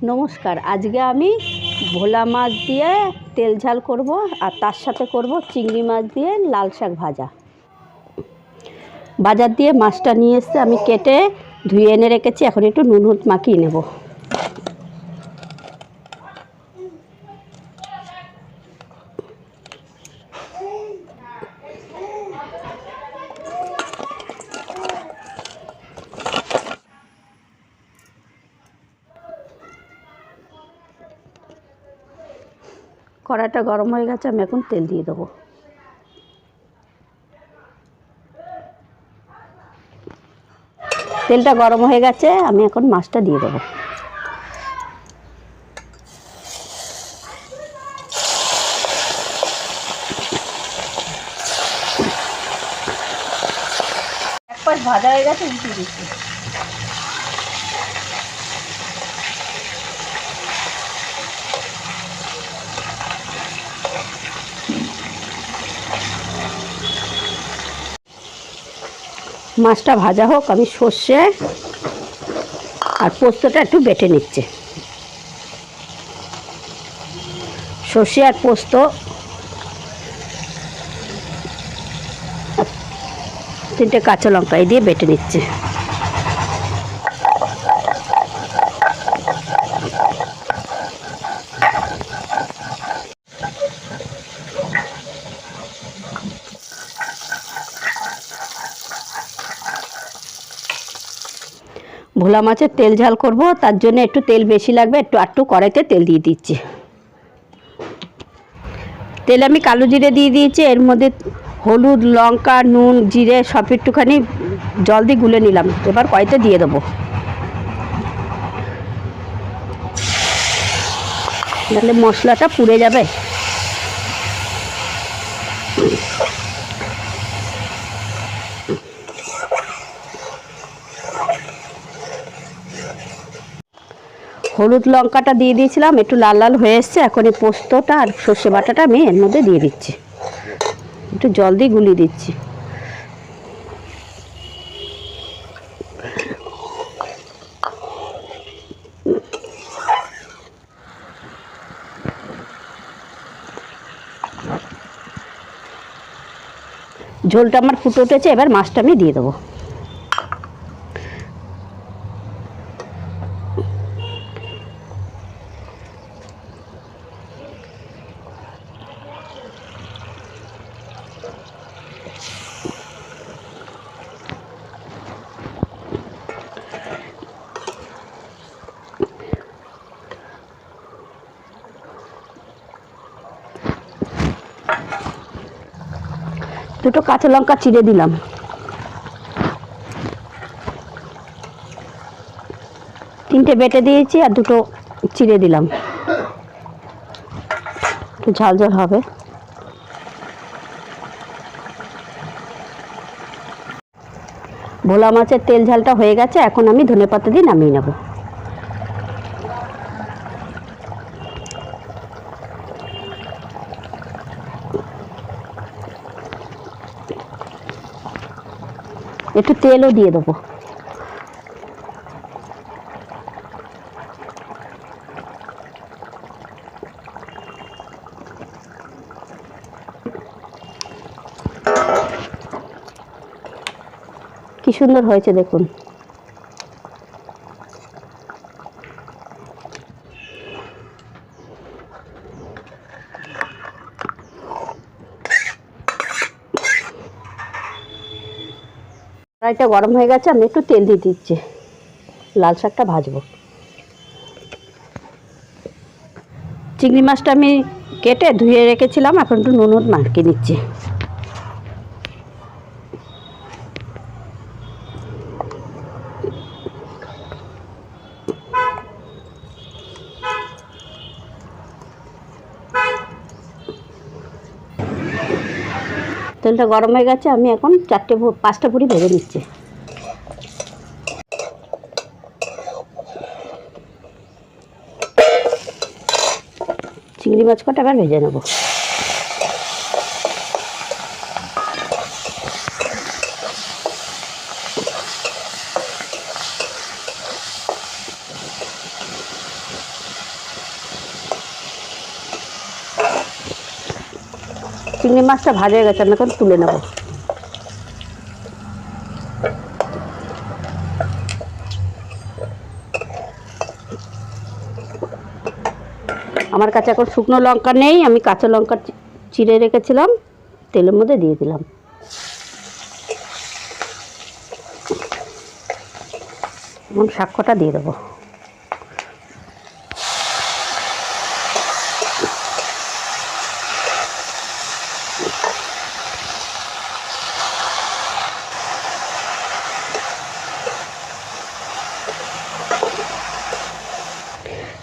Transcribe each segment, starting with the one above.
नमस्कार आज के आमी भोला माछ दिए तेल झाल करब और तार साथे करब चिंगड़ी माछ दिए लाल शाक भाजा। बाजार दिए माछटा निये एसेছে आमी केटे धुए एने रेखेছি এখন একটু নুন হলুদ মাখিয়ে নেব। কড়াইটা গরম হয়ে গেছে আমি এখন তেল দিয়ে দেব। তেলটা গরম হয়ে গেছে আমি এখন মাছটা দিয়ে দেব। এক পাশ ভাজা হয়ে গেছে উল্টে দিচ্ছি। মাছটা ভাজা হোক আমি সর্ষে আর পোস্তটা একটু বেটে নিচ্ছি। সর্ষে আর পোস্ত তিনটে কাঁচা লঙ্কা দিয়ে বেটে নিচ্ছি। भोला माछेर तेल झाल करब तार जोन्नो एकटु तेल बेशी लागबे एकटु कड़ाईते तेल दिए दिচ্ছি। तेल आमी कालो जिरे दिए दिएছি एर मध्य हलुद लंका नून जिरे सब एकटुखानी जल दिए गुले निलाम। एबार कड़ाईते दिए देब। नाहले मशलाटा पुड़े जाबे। हलुद लंकाटा दिए दिएছিলাম একটু লাল লাল হয়ে এসেছে। এখন এই পোস্তটা আর সরষে বাটাটা আমি এর মধ্যে দিয়ে দিচ্ছি। একটু জল দিয়ে গুলিয়ে দিচ্ছি। ঝোলটা আমার ফুটে উঠেছে এবার মাছটা আমি দিয়ে দেবো। দুটো কাঁচা লঙ্কা চিড়ে দিলাম। তিনটে বেটে দিয়েছি আর দুটো চিড়ে দিলাম। একটু ঝাল ঝাল হবে। ভোলা মাছের তেল ঝালটা হয়ে গেছে এখন আমি ধনেপাতা দিয়ে নামিয়ে নেব। একটু তেলও দিয়ে দেবো। কি সুন্দর হয়েছে দেখুন। কড়াইটা গরম হয়ে গেছে আমি একটু তেল দিয়ে দিচ্ছি। লাল শাকটা ভাজবো। চিংড়ি মাছটা আমি কেটে ধুয়ে রেখেছিলাম এখন একটু নুন হলুদ মাখিয়ে নিচ্ছি। তেলটা গরম হয়ে গেছে আমি এখন পাঁচটা পুরি ভেজে নিচ্ছি। চিংড়ি মাছ কটা এবার ভেজে নেব। চিংড়ি মাছটা ভাজা হয়ে গেছে, আমি এখন তুলে নেব। আমার কাছে এখন শুকনো লঙ্কা নেই, আমি কাঁচা লঙ্কা চিড়ে রেখেছিলাম, তেলের মধ্যে দিয়ে দিলাম। এখন শাক কটা দিয়ে দেবো।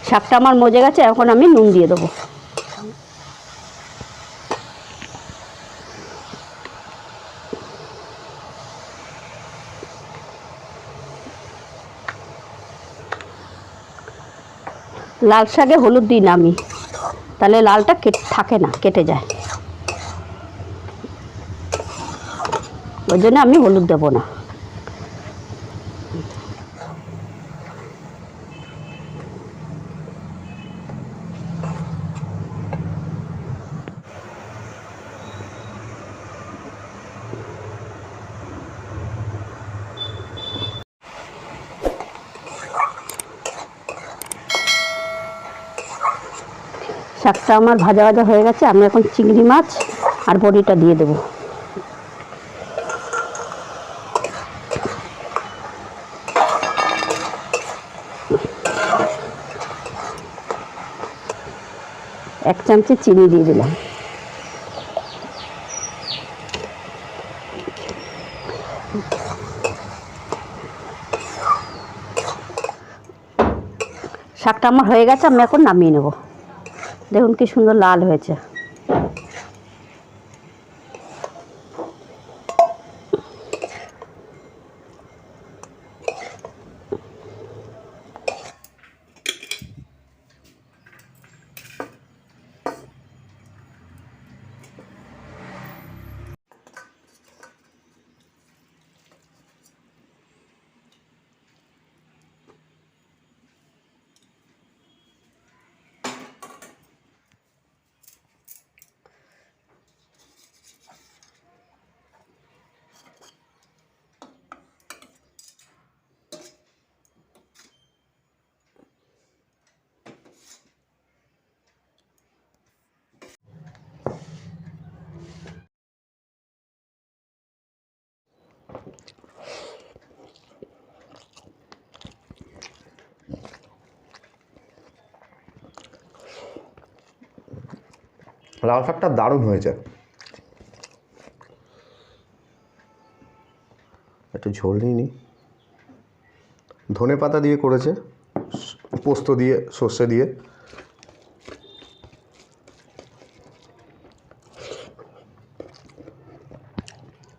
শাকটা আমার মজে গেছে, এখন আমি নুন দিয়ে দেবো। লাল শাকে হলুদ দিই না আমি, তাহলে লালটা থাকে না, কেটে যায়, ওই জন্য আমি হলুদ দেবো না। শাকটা আমার ভাজা ভাজা হয়ে গেছে, আমি এখন চিংড়ি মাছ আর বড়িটা দিয়ে দেবো। এক চামচে চিনি দিয়ে দিলাম। শাকটা আমার হয়ে গেছে, আমি এখন নামিয়ে নেব। দেখুন কি সুন্দর লাল হয়েছে। লাল শাকটা দারুণ হয়েছে। একটু ঝোল নিয়ে নিই। ধনে পাতা দিয়ে করেছে, পোস্ত দিয়ে, সর্ষে দিয়ে।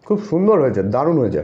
খুব সুন্দর হয়েছে, দারুণ হয়েছে।